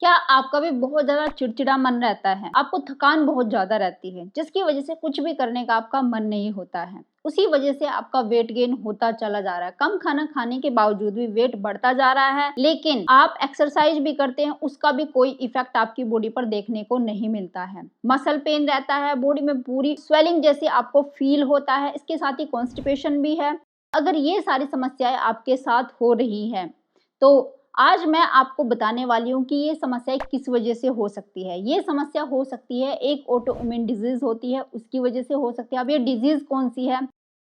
क्या आपका भी बहुत ज़्यादा चिड़चिड़ा मन रहता है? आपको थकान बहुत ज़्यादा रहती है, जिसकी वजह से कुछ भी करने का आपका मन नहीं होता है। उसी वजह से आपका वेट गेन होता चला जा रहा है। कम खाना खाने के बावजूद भी वेट बढ़ता जा रहा है, लेकिन आप एक्सरसाइज भी करते हैं, उसका भी कोई इफेक्ट आपकी बॉडी पर देखने को नहीं मिलता है। मसल पेन रहता है, बॉडी में पूरी स्वेलिंग जैसी आपको फील होता है, इसके साथ ही कॉन्स्टिपेशन भी है। अगर ये सारी समस्याएं आपके साथ हो रही हैं, तो आज मैं आपको बताने वाली हूँ कि ये समस्याएं किस वजह से हो सकती है। ये समस्या हो सकती है, एक ऑटो इम्यून डिजीज होती है, उसकी वजह से हो सकती है। अब ये डिजीज कौन सी है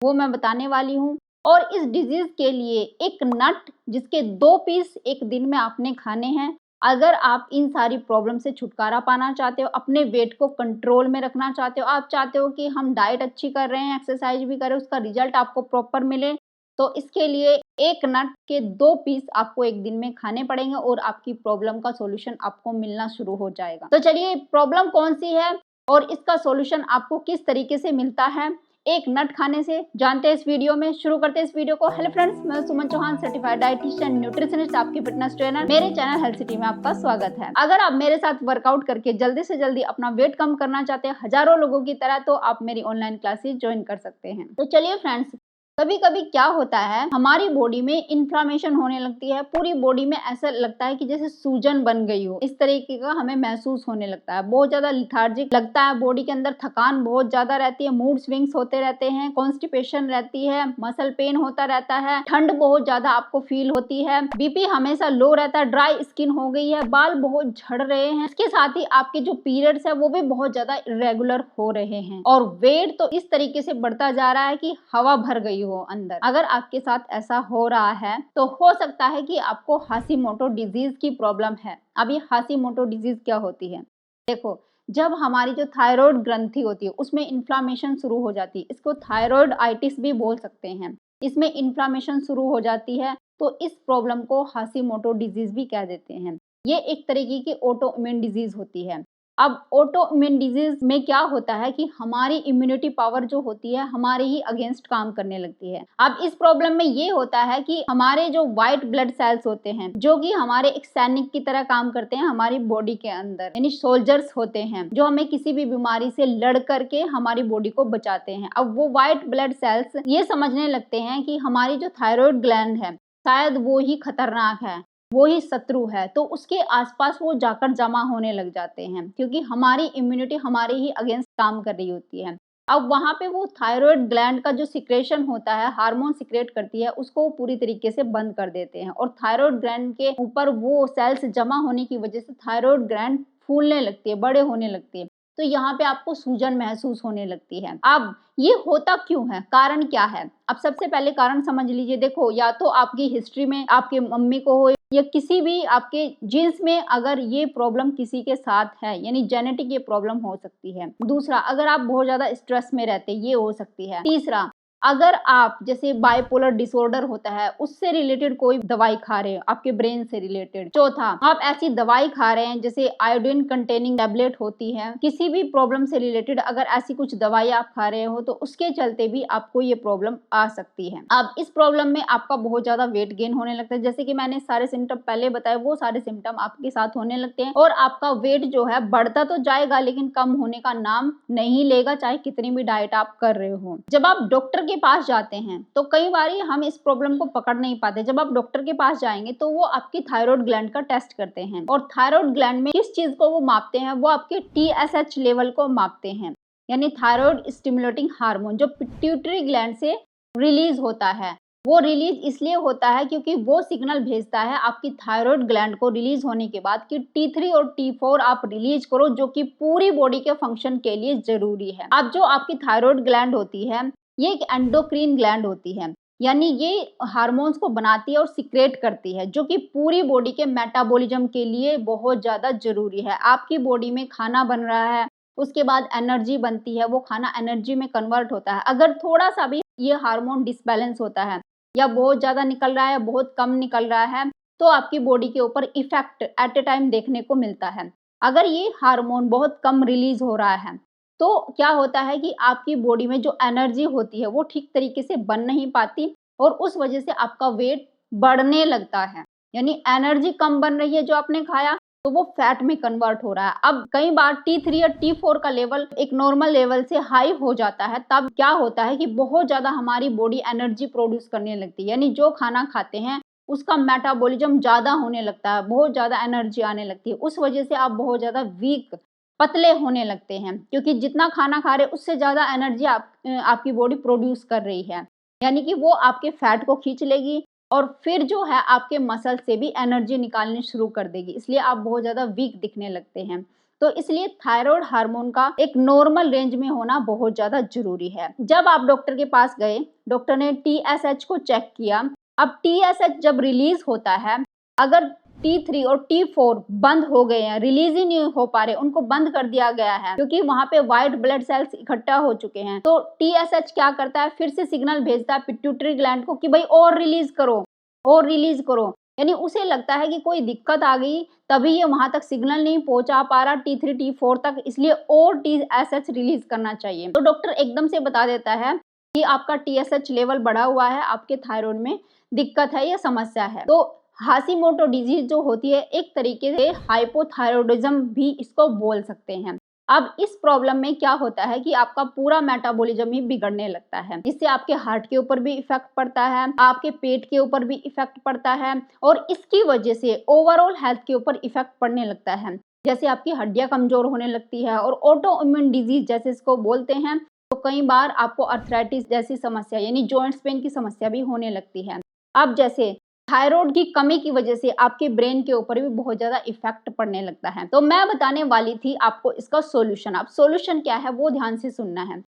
वो मैं बताने वाली हूँ। और इस डिजीज के लिए एक नट जिसके 2 पीस एक दिन में आपने खाने हैं। अगर आप इन सारी प्रॉब्लम से छुटकारा पाना चाहते हो, अपने वेट को कंट्रोल में रखना चाहते हो, आप चाहते हो कि हम डाइट अच्छी कर रहे हैं, एक्सरसाइज भी कर रहे हैं, उसका रिजल्ट आपको प्रॉपर मिले, तो इसके लिए एक नट के 2 पीस आपको एक दिन में खाने पड़ेंगे और आपकी प्रॉब्लम का सॉल्यूशन आपको मिलना शुरू हो जाएगा। तो चलिए, प्रॉब्लम कौन सी है और इसका सॉल्यूशन आपको किस तरीके से मिलता है एक नट खाने से, जानते हैं इस वीडियो में। शुरू करते हैं इस वीडियो को। हेलो फ्रेंड्स, मैं सुमन चौहान, सर्टिफाइड डाइटिशियन न्यूट्रिशनिस्ट, आपकी फिटनेस ट्रेनर। मेरे चैनल हेल्थ सिटी में आपका स्वागत है। अगर आप मेरे साथ वर्कआउट करके जल्दी से जल्दी अपना वेट कम करना चाहते हैं हजारों लोगों की तरह, तो आप मेरी ऑनलाइन क्लासेस ज्वाइन कर सकते हैं। तो चलिए फ्रेंड्स, कभी कभी क्या होता है, हमारी बॉडी में इन्फ्लामेशन होने लगती है। पूरी बॉडी में ऐसा लगता है कि जैसे सूजन बन गई हो, इस तरीके का हमें महसूस होने लगता है। बहुत ज्यादा लिथार्जिक लगता है, बॉडी के अंदर थकान बहुत ज्यादा रहती है, मूड स्विंग्स होते रहते हैं, कॉन्स्टिपेशन रहती है, मसल पेन होता रहता है, ठंड बहुत ज्यादा आपको फील होती है, बीपी हमेशा लो रहता है, ड्राई स्किन हो गई है, बाल बहुत झड़ रहे हैं। इसके साथ ही आपके जो पीरियड्स है वो भी बहुत ज्यादा इरेगुलर हो रहे हैं और वेट तो इस तरीके से बढ़ता जा रहा है कि हवा भर गई हो अंदर। अगर आपके साथ ऐसा हो रहा है तो हो सकता है कि आपको हाशिमोटो डिजीज की प्रॉब्लम है। अब ये हाशिमोटो डिजीज क्या होती है? देखो, जब हमारी जो थायराइड ग्रंथि होती है उसमें इन्फ्लामेशन शुरू हो जाती है, इसको थायराइड आइटिस भी बोल सकते हैं। इसमें इन्फ्लामेशन शुरू हो जाती है तो इस प्रॉब्लम को हाशिमोटो डिजीज भी कह देते हैं। ये एक तरीके की ऑटो इम्यून डिजीज होती है। अब ऑटो इम्यून डिजीज में क्या होता है कि हमारी इम्यूनिटी पावर जो होती है हमारे ही अगेंस्ट काम करने लगती है। अब इस प्रॉब्लम में ये होता है कि हमारे जो व्हाइट ब्लड सेल्स होते हैं, जो कि हमारे एक सैनिक की तरह काम करते हैं हमारी बॉडी के अंदर, यानी सोल्जर्स होते हैं जो हमें किसी भी बीमारी से लड़ करके हमारी बॉडी को बचाते हैं। अब वो व्हाइट ब्लड सेल्स ये समझने लगते हैं कि हमारी जो थायराइड ग्लैंड है शायद वो ही खतरनाक है, वो ही शत्रु है, तो उसके आसपास वो जाकर जमा होने लग जाते हैं, क्योंकि हमारी इम्यूनिटी हमारे ही अगेंस्ट काम कर रही होती है। अब वहां पे वो थायराइड ग्लैंड का जो सिक्रेशन होता है, हार्मोन सिक्रेट करती है, उसको पूरी तरीके से बंद कर देते हैं और थायराइड ग्लैंड के ऊपर वो सेल्स जमा होने की वजह से थायराइड ग्लैंड फूलने लगती है, बड़े होने लगती है। तो यहाँ पे आपको सूजन महसूस होने लगती है। अब ये होता क्यों है, कारण क्या है? अब सबसे पहले कारण समझ लीजिए। देखो, या तो आपकी हिस्ट्री में आपके मम्मी को हो या किसी भी आपके जीन्स में अगर ये प्रॉब्लम किसी के साथ है, यानी जेनेटिक ये प्रॉब्लम हो सकती है। दूसरा, अगर आप बहुत ज्यादा स्ट्रेस में रहते, ये हो सकती है। तीसरा, अगर आप जैसे बाइपोलर डिसऑर्डर होता है उससे रिलेटेड कोई दवाई खा रहे हैं, आपके ब्रेन से रिलेटेड। चौथा, आप ऐसी दवाई खा रहे हैं जैसे आयोडीन कंटेनिंग टैबलेट होती है, किसी भी प्रॉब्लम से रिलेटेड अगर ऐसी कुछ दवाई आप खा रहे हो तो उसके चलते भी आपको ये प्रॉब्लम आ सकती है। अब इस प्रॉब्लम में आपका बहुत ज्यादा वेट गेन होने लगता है। जैसे कि मैंने सारे सिम्टम पहले बताए, वो सारे सिम्टम आपके साथ होने लगते हैं और आपका वेट जो है बढ़ता तो जाएगा लेकिन कम होने का नाम नहीं लेगा, चाहे कितनी भी डाइट आप कर रहे हो। जब आप डॉक्टर के पास जाते हैं तो कई बार हम इस प्रॉब्लम को पकड़ नहीं पाते। जब आप डॉक्टर के पास जाएंगे तो वो आपकी थायराइड ग्लैंड का टेस्ट करते हैं और थायराइड ग्लैंड में किस चीज को वो मापते हैं, वो आपके TSH लेवल को मापते हैं, यानी थायराइड स्टिमुलेटिंग हार्मोन, जो पिट्यूटरी ग्लैंड से रिलीज होता है। वो रिलीज इसलिए होता है क्योंकि वो सिग्नल भेजता है आपकी थायराइड ग्लैंड को रिलीज होने के बाद कि T3 और T4 आप रिलीज करो, जो कि पूरी बॉडी के फंक्शन के लिए जरूरी है। अब जो आपकी थायराइड ग्लैंड होती है ये एक एंडोक्रीन ग्लैंड होती है, यानी ये हार्मोन्स को बनाती है और सिक्रेट करती है, जो कि पूरी बॉडी के मेटाबॉलिज्म के लिए बहुत ज्यादा जरूरी है। आपकी बॉडी में खाना बन रहा है, उसके बाद एनर्जी बनती है, वो खाना एनर्जी में कन्वर्ट होता है। अगर थोड़ा सा भी ये हार्मोन डिसबैलेंस होता है या बहुत ज्यादा निकल रहा है, बहुत कम निकल रहा है, तो आपकी बॉडी के ऊपर इफेक्ट एट ए टाइम देखने को मिलता है। अगर ये हार्मोन बहुत कम रिलीज हो रहा है तो क्या होता है कि आपकी बॉडी में जो एनर्जी होती है वो ठीक तरीके से बन नहीं पाती और उस वजह से आपका वेट बढ़ने लगता है। यानी एनर्जी कम बन रही है जो आपने खाया, तो वो फैट में कन्वर्ट हो रहा है। अब कई बार T3 या T4 का लेवल एक नॉर्मल लेवल से हाई हो जाता है, तब क्या होता है कि बहुत ज़्यादा हमारी बॉडी एनर्जी प्रोड्यूस करने लगती है, यानी जो खाना खाते हैं उसका मेटाबॉलिज्म ज़्यादा होने लगता है, बहुत ज़्यादा एनर्जी आने लगती है। उस वजह से आप बहुत ज़्यादा वीक, पतले होने लगते हैं, क्योंकि जितना खाना खा रहे हैं उससे ज़्यादा एनर्जी आपकी बॉडी प्रोड्यूस कर रही है, यानी कि वो आपके फैट को खींच लेगी और फिर जो है आपके मसल से भी एनर्जी निकालनी शुरू कर देगी, इसलिए आप बहुत ज़्यादा वीक दिखने लगते हैं। तो इसलिए थायराइड हार्मोन का एक नॉर्मल रेंज में होना बहुत ज़्यादा ज़रूरी है। जब आप डॉक्टर के पास गए, डॉक्टर ने TSH को चेक किया। अब TSH जब रिलीज होता है, अगर T3 और T4 बंद हो गए हैं, रिलीज ही नहीं हो पा रहे, उनको बंद कर दिया गया है क्योंकि वहां पे व्हाइट ब्लड सेल्स इकट्ठा हो चुके हैं, तो TSH क्या करता है, फिर से सिग्नल भेजता है पिट्यूटरी ग्लैंड को कि भाई और रिलीज करो, और रिलीज करो। यानी उसे लगता है कि कोई दिक्कत आ गई, तभी ये वहां तक सिग्नल नहीं पहुंचा पा रहा T3 T4 तक, इसलिए और TSH रिलीज करना चाहिए। तो डॉक्टर एकदम से बता देता है कि आपका TSH लेवल बढ़ा हुआ है, आपके थायराइड में दिक्कत है या समस्या है। तो हाशिमोटो डिजीज जो होती है, एक तरीके से हाइपोथायरॉयडिज्म भी इसको बोल सकते हैं। अब इस प्रॉब्लम में क्या होता है कि आपका पूरा मेटाबॉलिज्म ही बिगड़ने लगता है, जिससे आपके हार्ट के ऊपर भी इफेक्ट पड़ता है, आपके पेट के ऊपर भी इफेक्ट पड़ता है और इसकी वजह से ओवरऑल हेल्थ के ऊपर इफेक्ट पड़ने लगता है। जैसे आपकी हड्डियां कमजोर होने लगती है और ऑटो इम्यून डिजीज जैसे इसको बोलते हैं, तो कई बार आपको अर्थराइटिस जैसी समस्या यानी जॉइंट्स पेन की समस्या भी होने लगती है। अब जैसे थायराइड की कमी की वजह से आपके ब्रेन के ऊपर भी बहुत ज्यादा इफेक्ट पड़ने लगता है। तो मैं बताने वाली थी आपको इसका सॉल्यूशन। अब सॉल्यूशन क्या है वो ध्यान से सुनना है।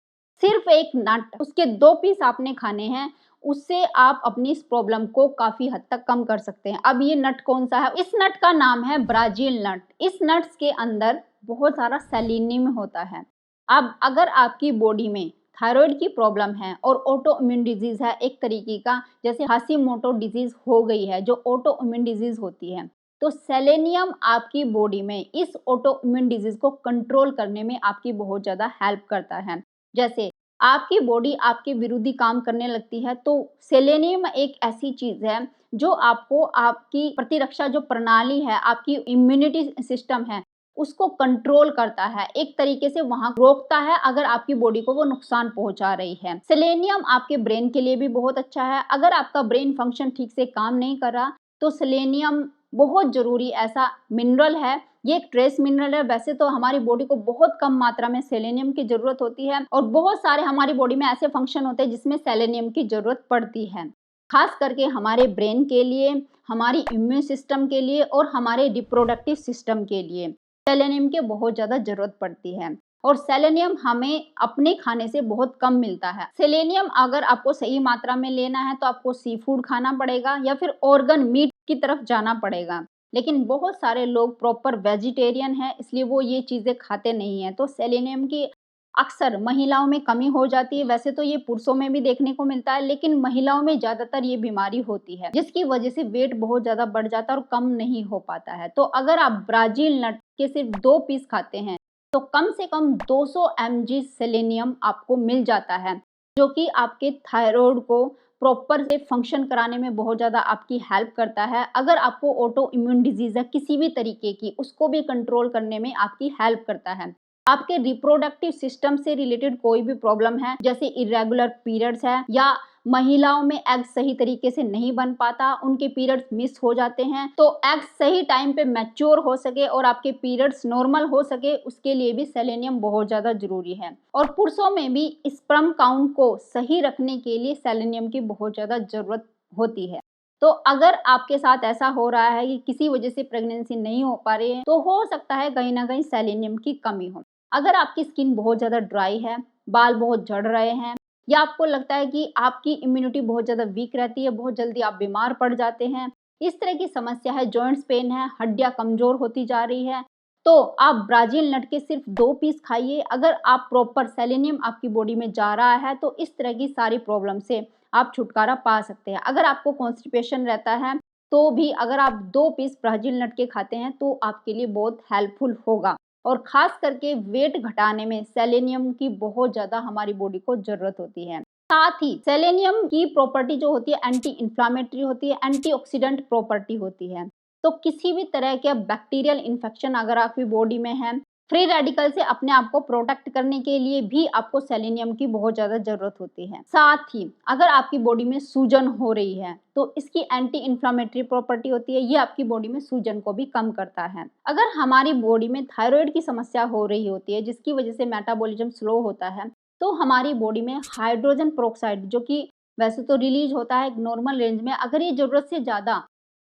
सिर्फ एक नट, उसके 2 पीस आपने खाने हैं, उससे आप अपनी इस प्रॉब्लम को काफी हद तक कम कर सकते हैं। अब ये नट कौन सा है? इस नट का नाम है ब्राजील नट। इस नट्स के अंदर बहुत सारा सेलेनियम होता है। अब अगर आपकी बॉडी में थायराइड की प्रॉब्लम है और ऑटो इम्यून डिजीज है एक तरीके का, जैसे हाशिमोटो डिजीज हो गई है जो ऑटो इम्यून डिजीज होती है, तो सेलेनियम आपकी बॉडी में इस ऑटो इम्यून डिजीज को कंट्रोल करने में आपकी बहुत ज़्यादा हेल्प करता है। जैसे आपकी बॉडी आपके विरोधी काम करने लगती है, तो सेलेनियम एक ऐसी चीज़ है जो आपको आपकी प्रतिरक्षा जो प्रणाली है, आपकी इम्यूनिटी सिस्टम है, उसको कंट्रोल करता है, एक तरीके से वहां रोकता है अगर आपकी बॉडी को वो नुकसान पहुंचा रही है। सेलेनियम आपके ब्रेन के लिए भी बहुत अच्छा है। अगर आपका ब्रेन फंक्शन ठीक से काम नहीं कर रहा, तो सेलेनियम बहुत जरूरी ऐसा मिनरल है। ये एक ट्रेस मिनरल है। वैसे तो हमारी बॉडी को बहुत कम मात्रा में सेलेनियम की जरूरत होती है और बहुत सारे हमारी बॉडी में ऐसे फंक्शन होते हैं जिसमें सेलेनियम की जरूरत पड़ती है, खास करके हमारे ब्रेन के लिए, हमारी इम्यून सिस्टम के लिए और हमारे रिप्रोडक्टिव सिस्टम के लिए सेलेनियम की बहुत ज़्यादा ज़रूरत पड़ती है। और सेलेनियम हमें अपने खाने से बहुत कम मिलता है। सेलेनियम अगर आपको सही मात्रा में लेना है तो आपको सी फूड खाना पड़ेगा या फिर ऑर्गन मीट की तरफ जाना पड़ेगा। लेकिन बहुत सारे लोग प्रॉपर वेजिटेरियन हैं, इसलिए वो ये चीज़ें खाते नहीं हैं, तो सेलेनियम की अक्सर महिलाओं में कमी हो जाती है। वैसे तो ये पुरुषों में भी देखने को मिलता है, लेकिन महिलाओं में ज़्यादातर ये बीमारी होती है, जिसकी वजह से वेट बहुत ज़्यादा बढ़ जाता है और कम नहीं हो पाता है। तो अगर आप ब्राजील नट के सिर्फ 2 पीस खाते हैं, तो कम से कम 200 mg सेलेनियम आपको मिल जाता है, जो कि आपके थायराइड को प्रॉपर से फंक्शन कराने में बहुत ज़्यादा आपकी हेल्प करता है। अगर आपको ऑटो इम्यून डिजीज़ है किसी भी तरीके की, उसको भी कंट्रोल करने में आपकी हेल्प करता है। आपके रिप्रोडक्टिव सिस्टम से रिलेटेड कोई भी प्रॉब्लम है, जैसे इरेगुलर पीरियड्स है या महिलाओं में एग सही तरीके से नहीं बन पाता, उनके पीरियड्स मिस हो जाते हैं, तो एग सही टाइम पे मैच्योर हो सके और आपके पीरियड्स नॉर्मल हो सके, उसके लिए भी सेलेनियम बहुत ज़्यादा जरूरी है। और पुरुषों में भी स्पर्म काउंट को सही रखने के लिए सेलेनियम की बहुत ज़्यादा जरूरत होती है। तो अगर आपके साथ ऐसा हो रहा है कि किसी वजह से प्रेगनेंसी नहीं हो पा रही है, तो हो सकता है कहीं ना कहीं सेलेनियम की कमी हो। अगर आपकी स्किन बहुत ज़्यादा ड्राई है, बाल बहुत झड़ रहे हैं, या आपको लगता है कि आपकी इम्यूनिटी बहुत ज़्यादा वीक रहती है, बहुत जल्दी आप बीमार पड़ जाते हैं, इस तरह की समस्या है, जॉइंट्स पेन है, हड्डियां कमज़ोर होती जा रही है, तो आप ब्राज़ील नट के सिर्फ 2 पीस खाइए। अगर आप प्रॉपर सेलेनियम आपकी बॉडी में जा रहा है, तो इस तरह की सारी प्रॉब्लम से आप छुटकारा पा सकते हैं। अगर आपको कॉन्स्टिपेशन रहता है, तो भी अगर आप 2 पीस ब्राज़ील नट के खाते हैं, तो आपके लिए बहुत हेल्पफुल होगा। और ख़ास करके वेट घटाने में सेलेनियम की बहुत ज़्यादा हमारी बॉडी को ज़रूरत होती है। साथ ही सेलेनियम की प्रॉपर्टी जो होती है एंटी इन्फ्लामेटरी होती है, एंटीऑक्सीडेंट प्रॉपर्टी होती है। तो किसी भी तरह के बैक्टीरियल इन्फेक्शन अगर आपकी बॉडी में है, फ्री रेडिकल से अपने आप को प्रोटेक्ट करने के लिए भी आपको सेलेनियम की बहुत ज़्यादा ज़रूरत होती है। साथ ही अगर आपकी बॉडी में सूजन हो रही है तो इसकी एंटी इन्फ्लामेटरी प्रॉपर्टी होती है, ये आपकी बॉडी में सूजन को भी कम करता है। अगर हमारी बॉडी में थायराइड की समस्या हो रही होती है जिसकी वजह से मेटाबॉलिज्म स्लो होता है, तो हमारी बॉडी में हाइड्रोजन पेरोक्साइड जो कि वैसे तो रिलीज होता है एक नॉर्मल रेंज में, अगर ये ज़रूरत से ज़्यादा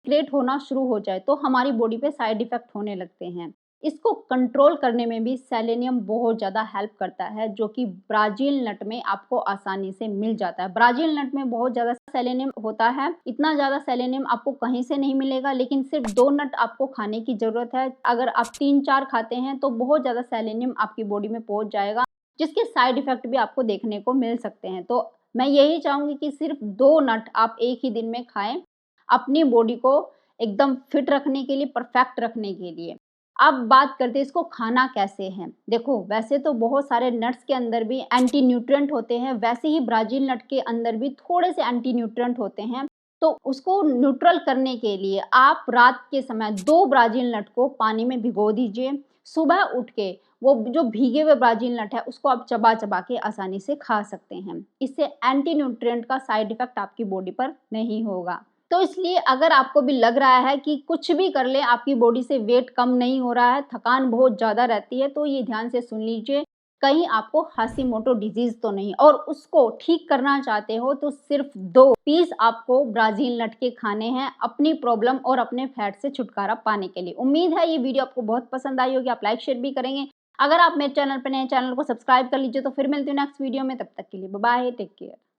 क्रिएट होना शुरू हो जाए तो हमारी बॉडी पे साइड इफ़ेक्ट होने लगते हैं। इसको कंट्रोल करने में भी सेलेनियम बहुत ज़्यादा हेल्प करता है, जो कि ब्राज़ील नट में आपको आसानी से मिल जाता है। ब्राज़ील नट में बहुत ज़्यादा सेलेनियम होता है, इतना ज़्यादा सेलेनियम आपको कहीं से नहीं मिलेगा, लेकिन सिर्फ 2 नट आपको खाने की ज़रूरत है। अगर आप 3-4 खाते हैं तो बहुत ज़्यादा सेलेनियम आपकी बॉडी में पहुँच जाएगा, जिसके साइड इफ़ेक्ट भी आपको देखने को मिल सकते हैं। तो मैं यही चाहूँगी कि सिर्फ 2 नट आप एक ही दिन में खाएँ, अपनी बॉडी को एकदम फिट रखने के लिए, परफेक्ट रखने के लिए। अब बात करते हैं इसको खाना कैसे है। देखो वैसे तो बहुत सारे नट्स के अंदर भी एंटी न्यूट्रिएंट होते हैं, वैसे ही ब्राज़ील नट के अंदर भी थोड़े से एंटी न्यूट्रिएंट होते हैं। तो उसको न्यूट्रल करने के लिए आप रात के समय 2 ब्राज़ील नट को पानी में भिगो दीजिए। सुबह उठ के वो जो भीगे हुए ब्राज़ील नट है उसको आप चबा-चबा के आसानी से खा सकते हैं। इससे एंटी न्यूट्रिएंट का साइड इफ़ेक्ट आपकी बॉडी पर नहीं होगा। तो इसलिए अगर आपको भी लग रहा है कि कुछ भी कर लें आपकी बॉडी से वेट कम नहीं हो रहा है, थकान बहुत ज़्यादा रहती है, तो ये ध्यान से सुन लीजिए, कहीं आपको हाशिमोटो डिजीज़ तो नहीं, और उसको ठीक करना चाहते हो तो सिर्फ 2 पीस आपको ब्राज़ील नट के खाने हैं अपनी प्रॉब्लम और अपने फैट से छुटकारा पाने के लिए। उम्मीद है ये वीडियो आपको बहुत पसंद आई होगी, आप लाइक शेयर भी करेंगे। अगर आप मेरे चैनल पे नए हैं, चैनल को सब्सक्राइब कर लीजिए। तो फिर मिलती हूँ नेक्स्ट वीडियो में, तब तक के लिए बाय बाय, टेक केयर।